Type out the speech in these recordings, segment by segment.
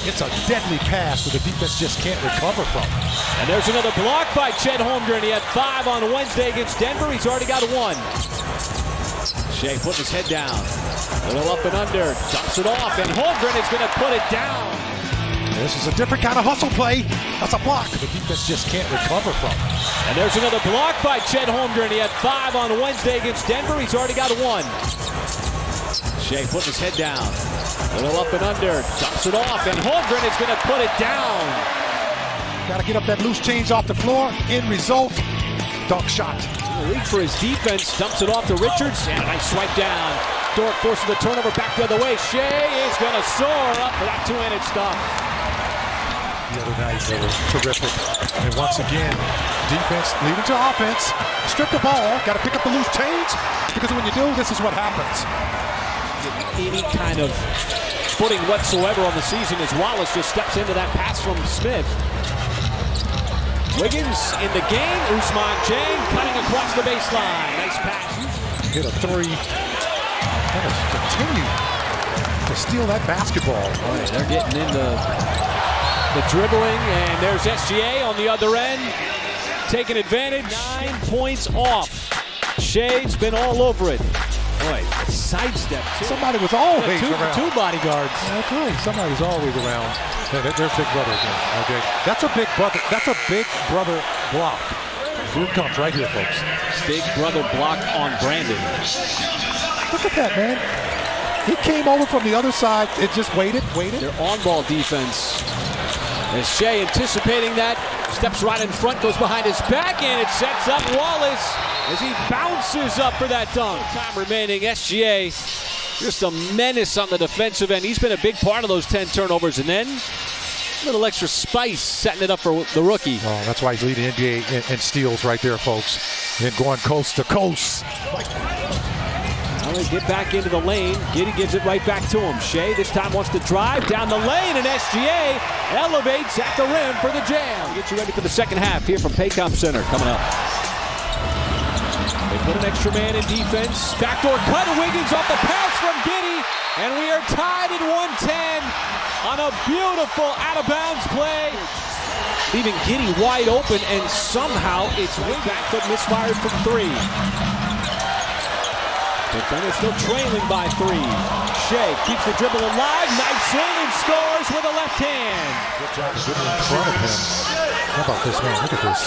It's a deadly pass that the defense just can't recover from. And there's another block by Chet Holmgren. He had 5 on Wednesday against Denver. He's already got 1. Shea putting his head down. A little up and under. Dumps it off, and Holmgren is going to put it down. This is a different kind of hustle play. That's a block the defense just can't recover from. And there's another block by Chet Holmgren. He had 5 on Wednesday against Denver. He's already got 1. Shea putting his head down. A little up and under. Dumps it off, and Holmgren is going to put it down. Got to get up that loose change off the floor. End result, dunk shot. Lead for his defense. Dumps it off to Richards, and a nice swipe down. Dort forces the turnover back the other way. Shea is going to soar up for that two-handed stuff. The other night, they were terrific. And once again, defense leading to offense. Strip the ball. Got to pick up the loose change, because when you do, this is what happens. Any kind of footing whatsoever on the season as Wallace just steps into that pass from Smith. Wiggins in the game. Ousmane Dieng cutting across the baseline. Nice pass. Hit a 3. That is continue to steal that basketball. Oh, yeah, they're getting into the dribbling, and there's SGA on the other end, taking advantage. 9 points off. Shea's been all over it. Boy, sidestep. Somebody was always around. 2 bodyguards. That's right. Somebody was always around. There's Big Brother again. Okay, that's a Big Brother. That's a Big Brother block. Here it comes right here, folks. Big Brother block on Brandon. Look at that, man. He came over from the other side. It just waited. Their on-ball defense. As Shea anticipating that, steps right in front, goes behind his back, and it sets up Wallace as he bounces up for that dunk. Time remaining, SGA just a menace on the defensive end. He's been a big part of those 10 turnovers, and then a little extra spice setting it up for the rookie. Oh, that's why he's leading NBA in steals right there, folks. And going coast to coast. Well, they get back into the lane. Giddey gives it right back to him. Shea this time wants to drive down the lane, and SGA elevates at the rim for the jam. Get you ready for the second half here from Paycom Center coming up. They put an extra man in defense. Backdoor cut, Wiggins off the pass from Giddey, and we are tied at 110 on a beautiful out-of-bounds play, leaving Giddey wide open, and somehow it's way back, but misfired from 3. But then they're still trailing by 3. Shea keeps the dribble alive, knifes in and scores with a left hand. Good job of getting in front of him. How about this, man? Look at this.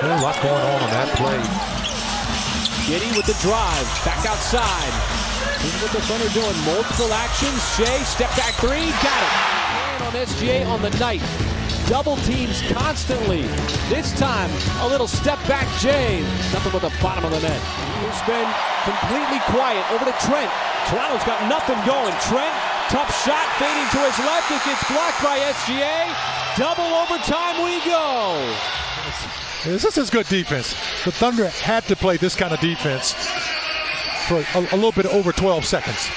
There's a lot going on that play. Giddey with the drive, back outside. This is what the Thunder doing. Multiple actions. Shea, step back 3, got it. And on SGA on the night. Double teams constantly. This time, a little step back Jay. Nothing but the bottom of the net. It's been completely quiet. Over to Trent. Toronto's got nothing going. Trent, tough shot, fading to his left. It gets blocked by SGA. Double overtime we go. This is good defense. The Thunder had to play this kind of defense for a little bit over 12 seconds.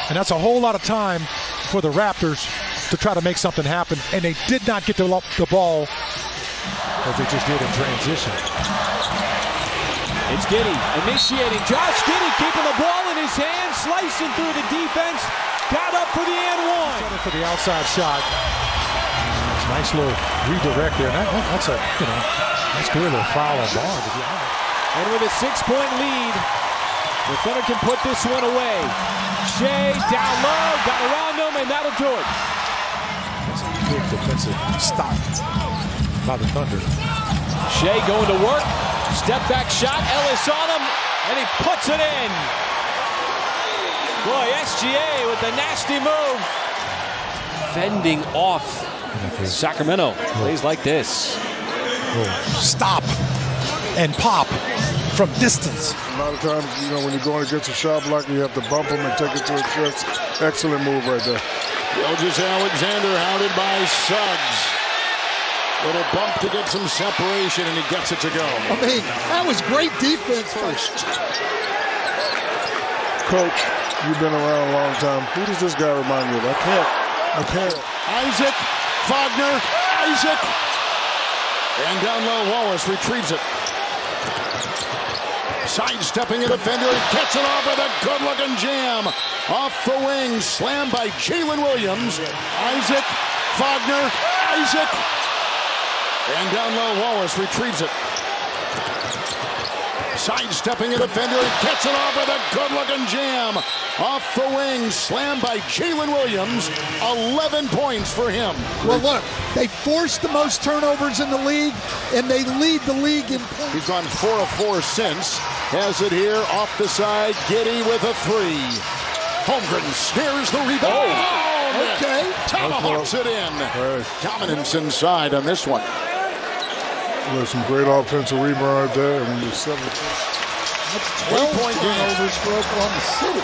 And that's a whole lot of time for the Raptors to try to make something happen. And they did not get the ball as they just did in transition. It's Giddey initiating. Josh Giddey keeping the ball in his hand, slicing through the defense. Got up for the and one. For the outside shot. Nice little redirect there. That's a, nice clear little foul on Barnes. And with a 6-point lead, the Thunder can put this one away. Shea down low, got around him, and that'll do it. That's a big defensive stop by the Thunder. Shea going to work. Step back shot. Ellis on him, and he puts it in. Boy, SGA with the nasty move. Fending off Sacramento. Plays like this. Stop and pop from distance. A lot of times, when you're going against a shot blocker, you have to bump him and take it to his chest. Excellent move right there. Gilgeous-Alexander hounded by Suggs. Little bump to get some separation, and he gets it to go. I mean, that was great defense first. Coach, you've been around a long time. Who does this guy remind you of? I can't. Isaac, Wagner, Isaac. And down low, Wallace retrieves it. Sidestepping a defender, and gets it off with a good-looking jam. Off the wing, slammed by Jalen Williams. Isaac, Wagner, Isaac. And down low, Wallace retrieves it. Sidestepping a defender, he gets it off with a good-looking jam. Off the wing, slammed by Jalen Williams. 11 points for him. Well, look, they forced the most turnovers in the league, and they lead the league in points. He's gone 4 of 4 since. Has it here, off the side, Giddey with a 3. Holmgren snares the rebound. Oh, okay. Tomahawks it in. Dominance inside on this one. There's some great offensive rebound right there. And there's 7. That's 12 3-point game. turnovers for Oklahoma City.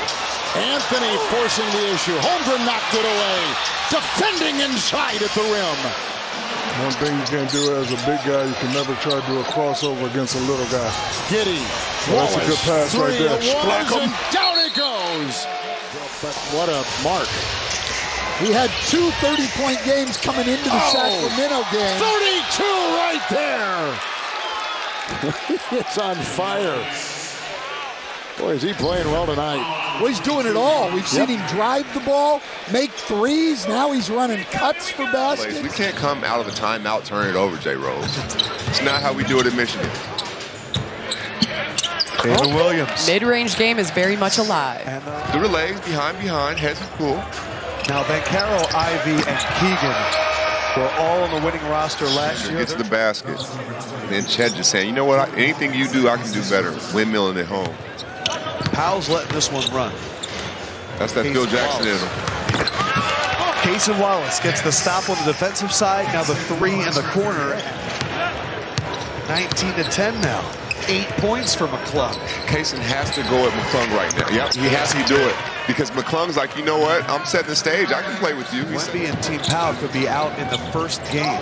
Anthony forcing the issue. Holmgren knocked it away. Defending inside at the rim. One thing you can't do as a big guy, you can never try to do a crossover against a little guy. Giddey. That's a good pass right there. Block him. Down it goes. But what a mark. He had 2 30-point games coming into the Sacramento game. 32 right there. It's on fire. Boy, is he playing well tonight. Well, he's doing it all. We've seen him drive the ball, make threes. Now he's running cuts for baskets. We can't come out of a timeout, turn it over, J. Rose. It's not how we do it in Michigan. David Williams. Mid-range game is very much alive. And, Through the legs, behind, heads are cool. now, Bancaro, Ivy, and Keegan were all on the winning roster last year. Get to the basket. And then Chet just saying, you know what, anything you do, I can do better. Windmilling at home. Powell's letting this one run. That's that Phil Jackson in him. Cason Wallace gets the stop on the defensive side. Now the 3 in the corner. 19-10 now. 8 points for McClung. Cason has to go at McClung right now. Yep, he has to do it. Because McClung's like, you know what, I'm setting the stage. I can play with you. Wemby and Team Powell could be out in the first game.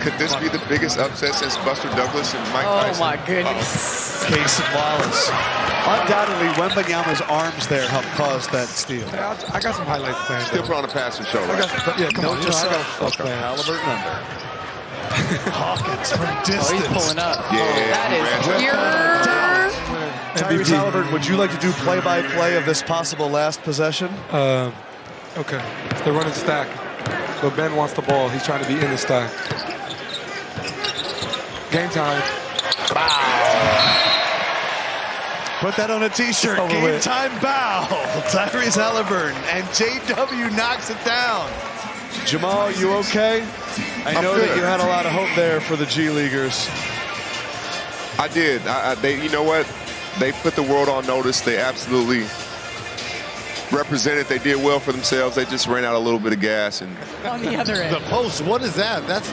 Could this be the biggest upset since Buster Douglas and Mike Tyson? Oh, my goodness. Cason Wallace. Undoubtedly, Wembanyama's arms there helped cause that steal. I got some highlights planned. Still put on a passing show, right? Yeah, come on. Note to I got self. plan. Halliburton under. Hawkins from distance. Oh, he's pulling up. Yeah, That is pure. Tyrese Halliburton, would you like to do play-by-play of this possible last possession? Okay. They're running stack. But Ben wants the ball. He's trying to be in the stack. Game time. Put that on a t-shirt. Over Game with. time bow. Tyrese Halliburton. And JW knocks it down. Jamal, you okay? I know that you had a lot of hope there for the G Leaguers. I did. They, you know what? They put the world on notice. They absolutely represented. They did well for themselves. They just ran out a little bit of gas. And On the other end. The post, what is that? That's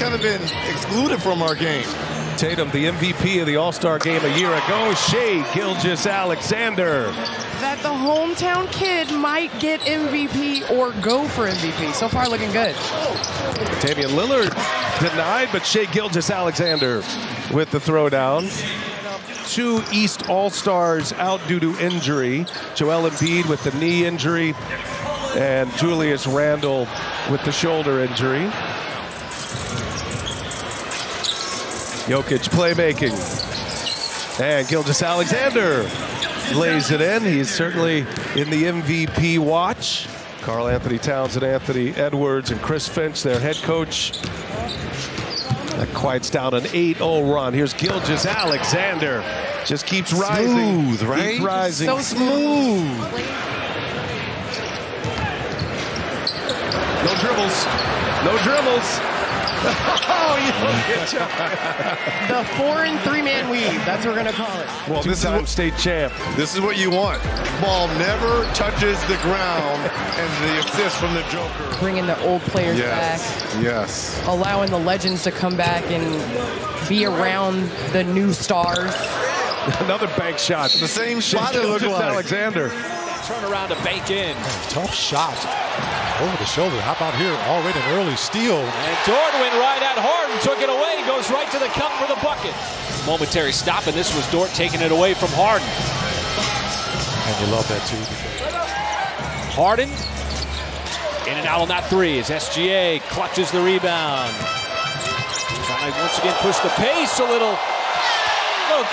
kind of been excluded from our game. Tatum, the MVP of the All-Star game a year ago. Shai Gilgeous-Alexander. That the hometown kid might get MVP or go for MVP. So far, looking good. Damian Lillard denied, but Shai Gilgeous-Alexander with the throwdown. 2 East All-Stars out due to injury. Joel Embiid with the knee injury, and Julius Randle with the shoulder injury. Jokic playmaking. And Gilgeous-Alexander lays it in. He's certainly in the MVP watch. Karl Anthony Towns and Anthony Edwards and Chris Finch, their head coach. That quiets down an 8-0 run. Here's Gilgeous-Alexander. Just keeps rising. Smooth, right? Keeps rising. So smooth. No dribbles. No dribbles. Oh, you look at you. The 4 and 3-man weave. That's what we're going to call it. Well, this is Two-time what, state champ. this is what you want. Ball never touches the ground, and the assist from the Joker. Bringing the old players back. Yes. Allowing the legends to come back and be around the new stars. Another bank shot. The same spot it looked like. Alexander. Turn around to bank in. Tough shot. Over the shoulder. How about here? Already an early steal. And Jordan went right at Harden, took it away, goes right to the cup for the bucket. Momentary stop, and this was Dort taking it away from Harden. And you love that too. Harden, in and out on that 3 as SGA clutches the rebound. Trying to once again push the pace a little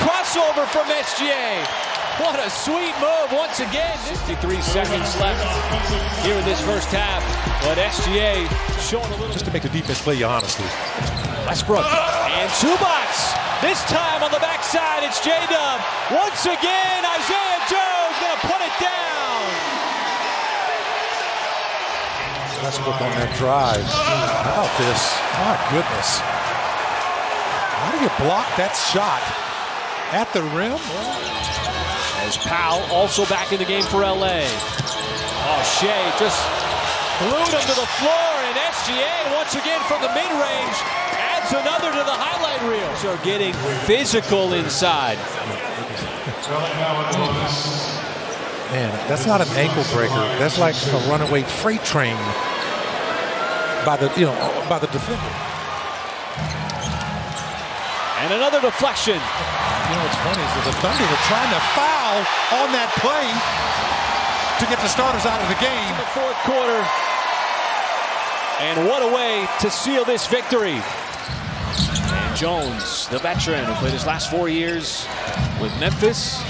crossover from SGA. What a sweet move once again. 53 seconds left here in this first half. But SGA showing a little. Just to make the defense play you honestly. Westbrook and Zubac. This time on the backside, it's JDub. Once again, Isaiah Joe's going to put it down. Westbrook on that drive. How about this? My goodness. How do you block that shot at the rim? As Powell also back in the game for LA. Oh, Shea just glued him to the floor, and SGA once again from the mid-range adds another to the highlight reel. So getting physical inside. Man, that's not an ankle breaker. That's like a runaway freight train by the defender. And another deflection. You know what's funny is that the Thunder were trying to foul on that play to get the starters out of the game. The fourth quarter. And what a way to seal this victory. And Jones, the veteran who played his last 4 years with Memphis.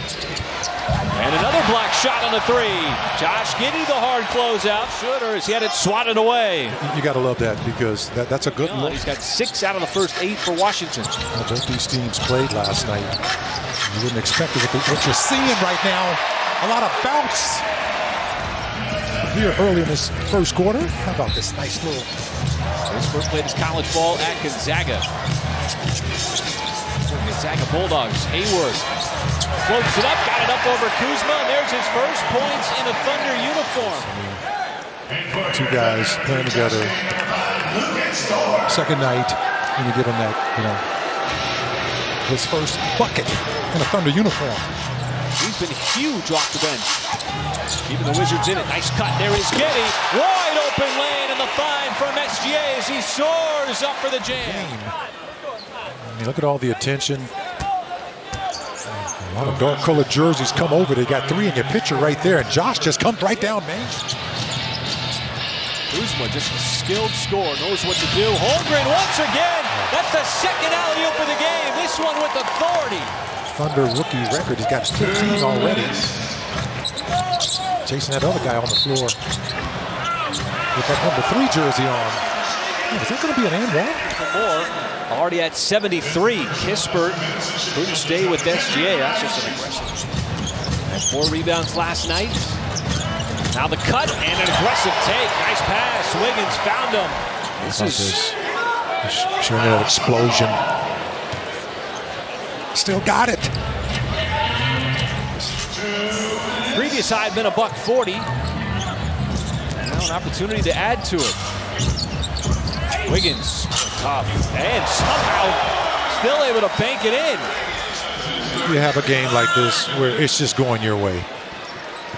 And another block shot on the three. Josh Giddey, the hard closeout. Shooter has had it swatted away. You got to love that because that's a good look. He's got 6 out of the first 8 for Washington. Well, both these teams played last night. You wouldn't expect it what you're seeing right now. A lot of bounce here early in this first quarter. How about this nice little... Pittsburgh played his college ball at Gonzaga. Gonzaga Bulldogs. Hayward floats it up, got it up over Kuzma, and there's his first points in a Thunder uniform. Two guys playing together. Second night, and you give him that, his first bucket in a Thunder uniform. He's been huge off the bench. Keeping the Wizards in it. Nice cut. There is Giddey. Wide open lane, and the find from SGA as he soars up for the jam. I mean, look at all the attention. A lot of dark-colored jerseys come over. They got 3 in your picture right there, and Josh just comes right down, man. Kuzma, just a skilled scorer, knows what to do. Holmgren once again. That's the second alley-oop of the game. This one with authority. Thunder rookie record. He's got 15 already. Chasing that other guy on the floor with that number 3 jersey on. Oh, is that going to be an and one? More. Already at 73. Kispert couldn't stay with SGA. That's just an aggressive. Had 4 rebounds last night. Now the cut and an aggressive take. Nice pass. Wiggins found him. This is showing that explosion. Still got it. Previous high had been $140. And now an opportunity to add to it. Wiggins, tough, and somehow still able to bank it in. You have a game like this where it's just going your way.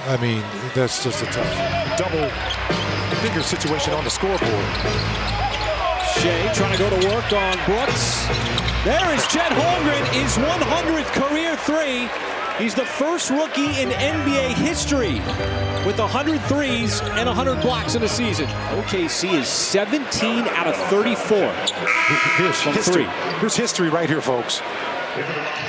I mean, that's just a tough double-figure situation on the scoreboard. Shea trying to go to work on Brooks. There is Chet Holmgren, his 100th career 3. He's the first rookie in NBA history with 100 threes and 100 blocks in a season. OKC is 17 out of 34. Here's history. Here's history right here, folks.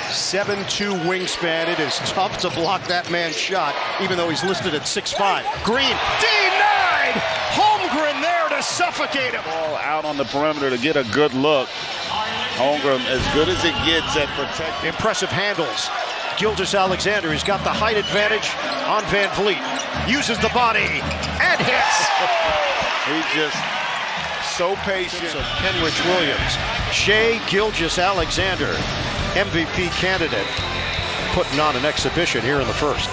7'2" wingspan. It is tough to block that man's shot, even though he's listed at 6'5". Green, denied! Holmgren there to suffocate him. Ball out on the perimeter to get a good look. Holmgren, as good as it gets at protecting. Impressive handles. Gilgeous-Alexander has got the height advantage on Van Vliet. Uses the body and hits. He's just so patient. Kenrich Williams. Shea Gilgeous-Alexander, MVP candidate, putting on an exhibition here in the first.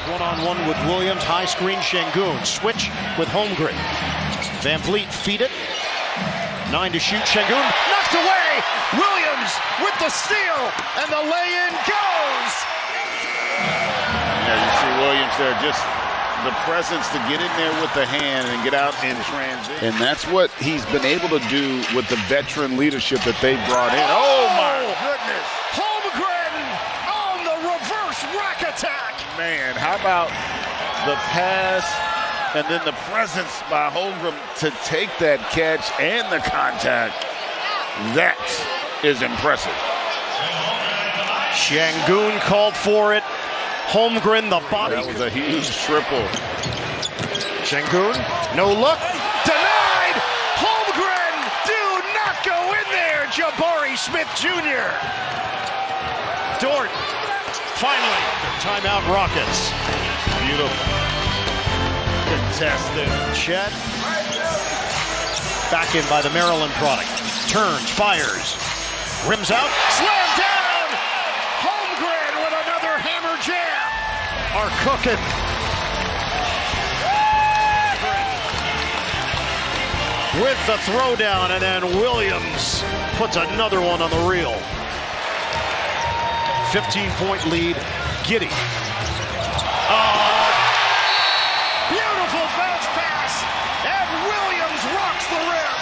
One-on-one with Williams. High screen Şengün. Switch with Holmgren. Van Vliet feed it. 9 to shoot. Şengün knocked away. Williams with the steal, and the lay-in goes. Yeah, you see Williams there, just the presence to get in there with the hand and get out in transition. And that's what he's been able to do with the veteran leadership that they brought in. Oh my goodness. Holmgren on the reverse rack attack. Man, how about the pass and then the presence by Holmgren to take that catch and the contact. That is impressive. Şengün called for it. Holmgren, the body. That was a huge triple. Şengün, no look, denied. Holmgren, do not go in there. Jabari Smith Jr. Dort, finally, timeout Rockets. Beautiful. Contested. Chet, back in by the Maryland product. Turns, fires, rims out, slam down. Holmgren with another hammer jam. Are cooking. With the throwdown, and then Williams puts another one on the reel. 15-point lead, Giddey. Oh, beautiful bounce pass, and Williams rocks the rim.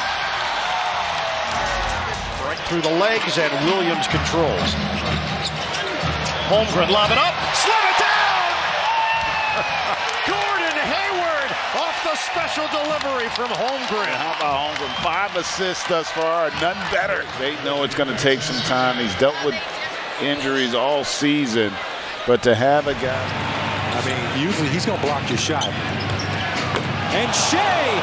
Right through the legs, and Williams controls. Holmgren lob it up, slam it down! Gordon Hayward off the special delivery from Holmgren. How about Holmgren? 5 assists thus far, nothing better. They know it's going to take some time. He's dealt with injuries all season, but to have a guy, I mean, usually he's going to block your shot. And Shea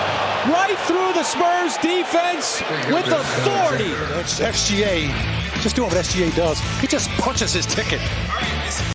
right through the Spurs defense with authority. That's SGA. Just doing what SGA does. He just punches his ticket.